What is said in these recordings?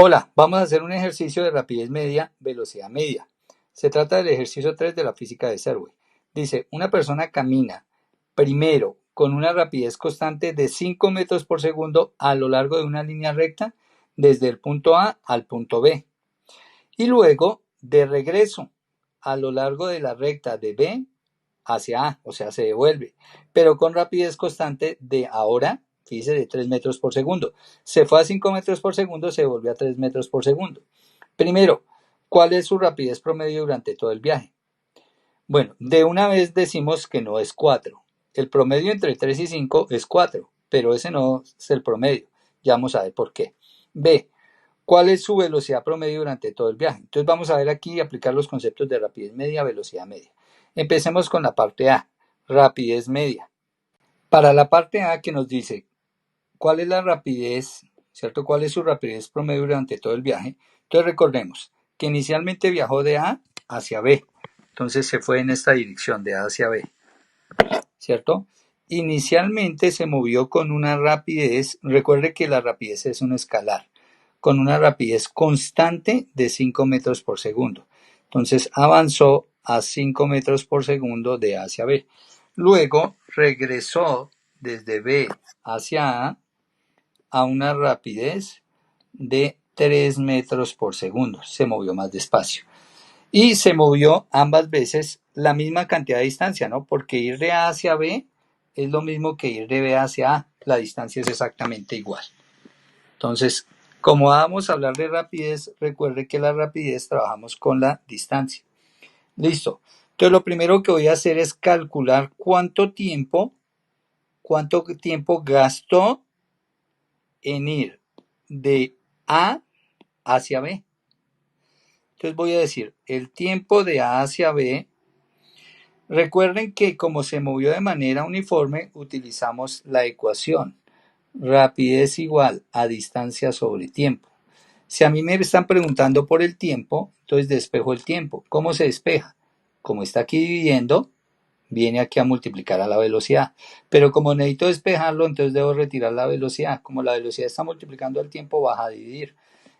Hola, vamos a hacer un ejercicio de rapidez media, velocidad media. Se trata del ejercicio 3 de la física de Servo. Dice, una persona camina primero con una rapidez constante de 5 metros por segundo a lo largo de una línea recta desde el punto A al punto B. Y luego, de regreso, a lo largo de la recta de B hacia A, o sea, se devuelve, pero con rapidez constante de ahora, fíjese, de 3 metros por segundo. Se fue a 5 metros por segundo, se volvió a 3 metros por segundo. Primero, ¿cuál es su rapidez promedio durante todo el viaje? Bueno, de una vez decimos que no es 4. El promedio entre 3 y 5 es 4, pero ese no es el promedio. Ya vamos a ver por qué. B, ¿cuál es su velocidad promedio durante todo el viaje? Entonces vamos a ver aquí y aplicar los conceptos de rapidez media, velocidad media. Empecemos con la parte A, rapidez media. Para la parte A que nos dice cuál es la rapidez, ¿cierto? ¿Cuál es su rapidez promedio durante todo el viaje? Entonces recordemos que inicialmente viajó de A hacia B. Entonces se fue en esta dirección, de A hacia B, ¿cierto? Inicialmente se movió con una rapidez, recuerde que la rapidez es un escalar, con una rapidez constante de 5 metros por segundo. Entonces avanzó a 5 metros por segundo de A hacia B. Luego regresó desde B hacia A una rapidez de 3 metros por segundo. Se movió más despacio. Y se movió ambas veces la misma cantidad de distancia, ¿no? Porque ir de A hacia B es lo mismo que ir de B hacia A. La distancia es exactamente igual. Entonces, como vamos a hablar de rapidez, recuerde que la rapidez trabajamos con la distancia. Listo. Entonces, lo primero que voy a hacer es calcular cuánto tiempo gastó en ir de A hacia B. Entonces voy a decir, el tiempo de A hacia B. Recuerden que como se movió de manera uniforme, utilizamos la ecuación. Rapidez igual a distancia sobre tiempo. Si a mí me están preguntando por el tiempo, entonces despejo el tiempo. ¿Cómo se despeja? Como está aquí dividiendo, viene aquí a multiplicar a la velocidad. Pero como necesito despejarlo, entonces debo retirar la velocidad. Como la velocidad está multiplicando el tiempo, baja a dividir.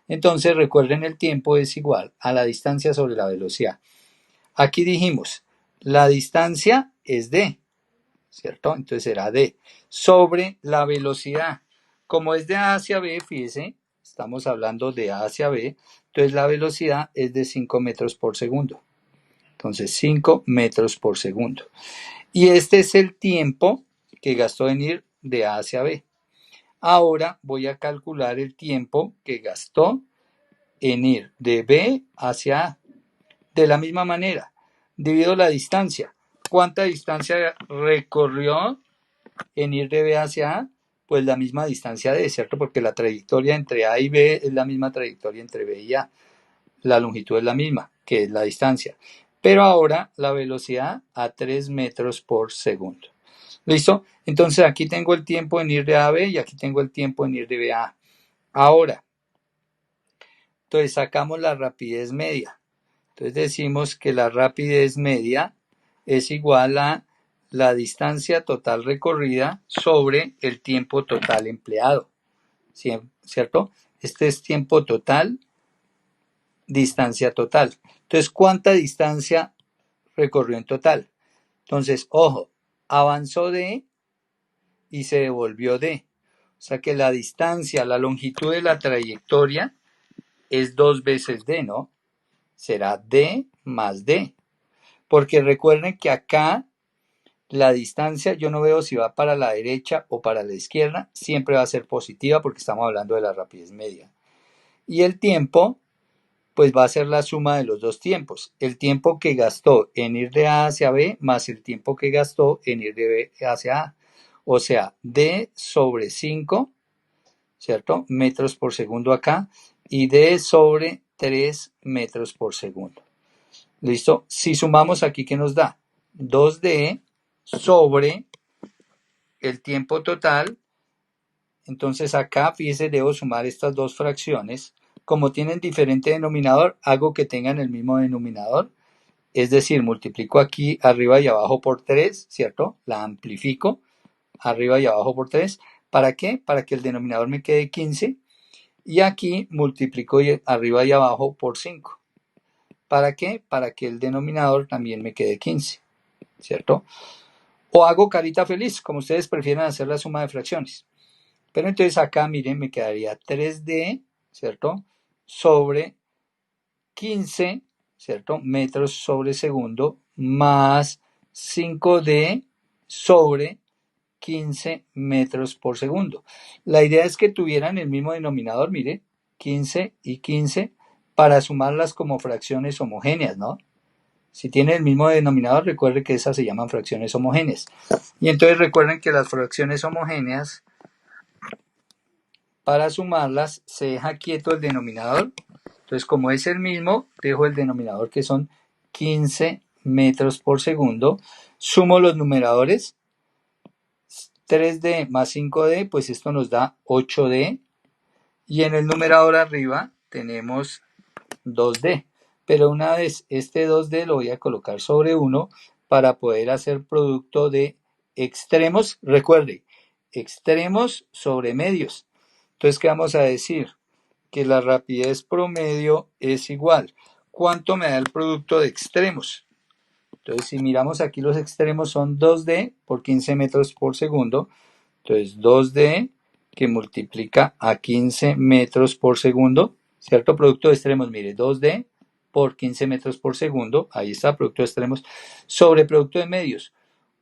Entonces recuerden, el tiempo es igual a la distancia sobre la velocidad. Aquí dijimos, la distancia es d, ¿cierto? Entonces será d sobre la velocidad. Como es de A hacia B, fíjese, estamos hablando de A hacia B, entonces la velocidad es de 5 metros por segundo. Entonces 5 metros por segundo. Y este es el tiempo que gastó en ir de A hacia B. Ahora voy a calcular el tiempo que gastó en ir de B hacia A. De la misma manera, divido la distancia. ¿Cuánta distancia recorrió en ir de B hacia A? Pues la misma distancia D, ¿cierto? Porque la trayectoria entre A y B es la misma trayectoria entre B y A. La longitud es la misma, que es la distancia. Pero ahora la velocidad a 3 metros por segundo. ¿Listo? Entonces aquí tengo el tiempo en ir de A a B y aquí tengo el tiempo en ir de B a A. Ahora, entonces sacamos la rapidez media. Entonces decimos que la rapidez media es igual a la distancia total recorrida sobre el tiempo total empleado, ¿cierto? Este es tiempo total, distancia total. Entonces, ¿cuánta distancia recorrió en total? Entonces, ojo, avanzó D y se devolvió D. O sea que la distancia, la longitud de la trayectoria es 2 veces D, ¿no? Será D más D. Porque recuerden que acá la distancia, yo no veo si va para la derecha o para la izquierda, siempre va a ser positiva porque estamos hablando de la rapidez media. Y el tiempo, pues va a ser la suma de los dos tiempos. El tiempo que gastó en ir de A hacia B más el tiempo que gastó en ir de B hacia A. O sea, D sobre 5, ¿cierto? Metros por segundo acá y D sobre 3 metros por segundo. ¿Listo? Si sumamos aquí, ¿qué nos da? 2D sobre el tiempo total. Entonces acá, fíjese, debo sumar estas dos fracciones. Como tienen diferente denominador, hago que tengan el mismo denominador. Es decir, multiplico aquí arriba y abajo por 3, ¿cierto? La amplifico arriba y abajo por 3. ¿Para qué? Para que el denominador me quede 15 Y aquí multiplico arriba y abajo por 5. ¿Para qué? Para que el denominador también me quede 15, ¿cierto? O hago carita feliz, como ustedes prefieran hacer la suma de fracciones. Pero entonces acá, miren, me quedaría 3D, ¿cierto? Sobre 15, ¿cierto? Metros sobre segundo más 5D sobre 15 metros por segundo. La idea es que tuvieran el mismo denominador, mire, 15 y 15, para sumarlas como fracciones homogéneas, ¿no? Si tiene el mismo denominador, recuerde que esas se llaman fracciones homogéneas. Y entonces recuerden que las fracciones homogéneas, para sumarlas, se deja quieto el denominador. Entonces, como es el mismo, dejo el denominador que son 15 metros por segundo. Sumo los numeradores. 3D más 5D, pues esto nos da 8D. Y en el numerador arriba tenemos 2D. Pero una vez este 2D lo voy a colocar sobre 1 para poder hacer producto de extremos. Recuerde, extremos sobre medios. Entonces, ¿qué vamos a decir? Que la rapidez promedio es igual. ¿Cuánto me da el producto de extremos? Entonces, si miramos aquí, los extremos son 2D por 15 metros por segundo. Entonces, 2D que multiplica a 15 metros por segundo, ¿cierto? Producto de extremos, mire, 2D por 15 metros por segundo, ahí está, producto de extremos, sobre producto de medios,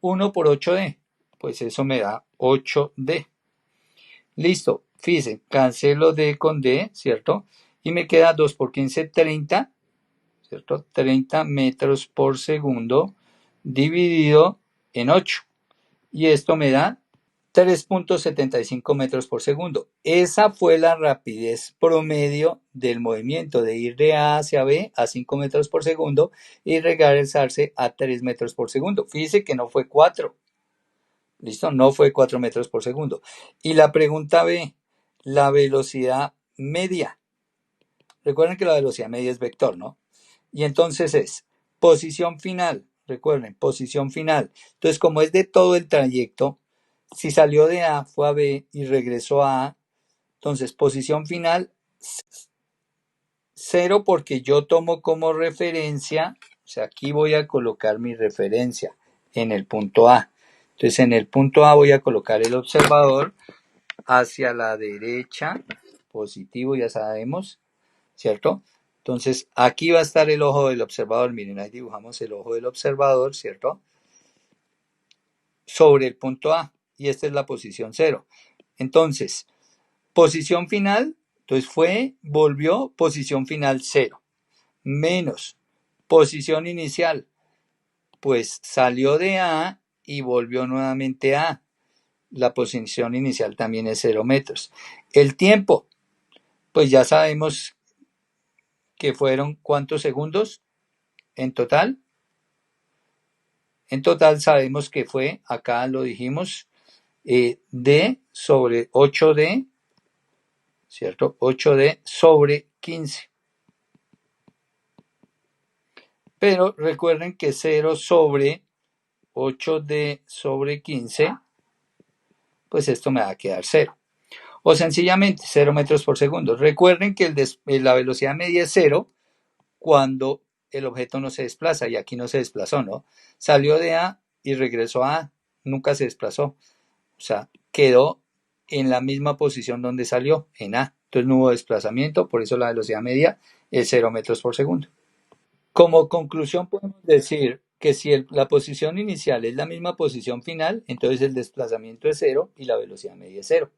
1 por 8D, pues eso me da 8D. Listo, fíjense, cancelo D con D, ¿cierto? Y me queda 2 por 15, 30, ¿cierto? 30 metros por segundo dividido en 8. Y esto me da 3.75 metros por segundo. Esa fue la rapidez promedio del movimiento, de ir de A hacia B a 5 metros por segundo y regresarse a 3 metros por segundo. Fíjense que no fue 4. ¿Listo? No fue 4 metros por segundo. Y la pregunta B, la velocidad media. Recuerden que la velocidad media es vector, ¿no? Y entonces es posición final. Recuerden, posición final. Entonces, como es de todo el trayecto, si salió de A, fue a B y regresó a A, entonces posición final 0, porque yo tomo como referencia, o sea, aquí voy a colocar mi referencia en el punto A. Entonces, en el punto A voy a colocar el observador hacia la derecha, positivo, ya sabemos, ¿cierto? Entonces, aquí va a estar el ojo del observador. Miren, ahí dibujamos el ojo del observador, ¿cierto? Sobre el punto A. Y esta es la posición 0. Entonces, posición final, entonces volvió, posición final 0. Menos posición inicial, pues salió de A y volvió nuevamente a A. La posición inicial también es 0 metros. El tiempo, pues ya sabemos que fueron ¿cuántos segundos en total? En total sabemos que fue, acá lo dijimos, D sobre 8D, ¿cierto? 8D sobre 15. Pero recuerden que 0 sobre 8D sobre 15, pues esto me va a quedar 0. O sencillamente 0 metros por segundo. Recuerden que la velocidad media es 0 cuando el objeto no se desplaza, y aquí no se desplazó, ¿no? Salió de A y regresó a A, nunca se desplazó. O sea, quedó en la misma posición donde salió, en A. Entonces no hubo desplazamiento, por eso la velocidad media es 0 metros por segundo. Como conclusión podemos decir que si la posición inicial es la misma posición final, entonces el desplazamiento es 0 y la velocidad media es 0.